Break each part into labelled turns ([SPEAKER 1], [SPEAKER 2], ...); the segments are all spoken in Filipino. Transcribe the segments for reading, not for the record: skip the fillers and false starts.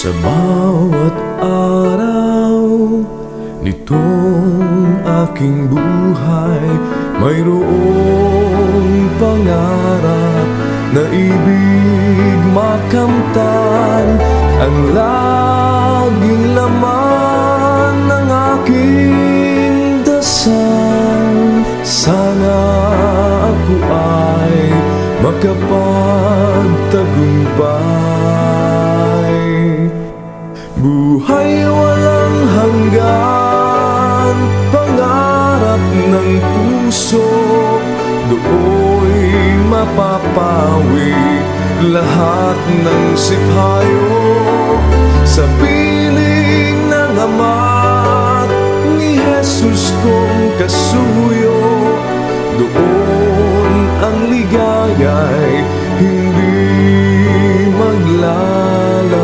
[SPEAKER 1] Sa bawat araw nitong aking buhay, mayroong pangarap na ibig makamtan. Ang laging laman ng aking dasal, sana ako ay makapagtagumpay. Buhay walang hanggan, pangarap ng puso, do'y mapapawi lahat ng sipayo. Sa piling ng Ama ni Jesus kong kasuyo, doon ang ligaya'y hindi maglalaho.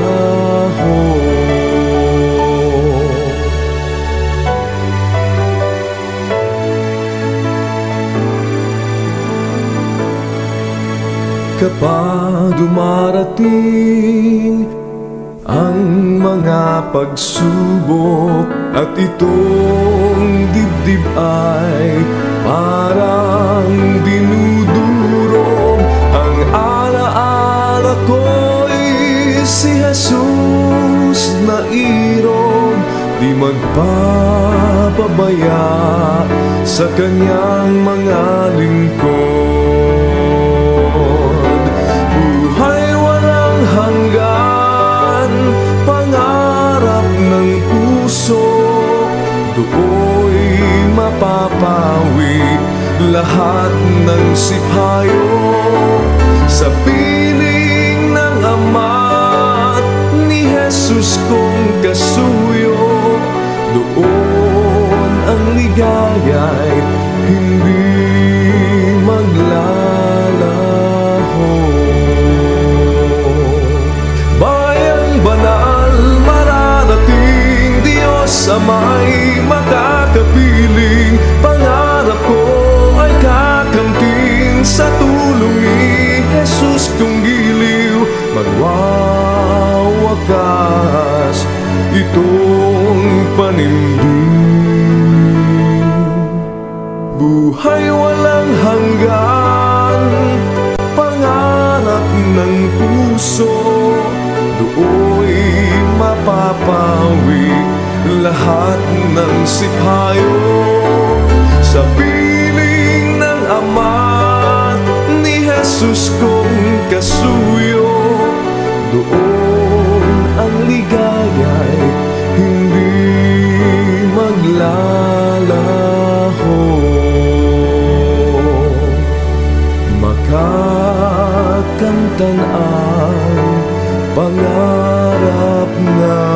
[SPEAKER 1] Kapag dumarating ang mga pagsubok at itong dibdib ay parang dinudurog, ang alaala ko'y si Jesus na irog, di magpapabaya sa kanyang mga lingkod. Buhay walang hanggan, pangarap ng puso, do'y mapapawi lahat ng sipayo. Sa piling ng Ama ni Jesus kong kasuyo, doon ang ligaya'y hindi maglalaho. Bayang banal mararating, Diyos Ama'y makakapiling, pangarap ko ay kakamtin sa tulong ni Jesus kong giliw. Magwawakas itong panimdim. Buhay walang hanggan, pangarap ng puso, do'y mapapawi lahat ng sipayo. Sa piling ng Ama ni Jesus kong kasuyo, doon ang ligaya'y hindi maglalaho. Makakamtan ang pangarap na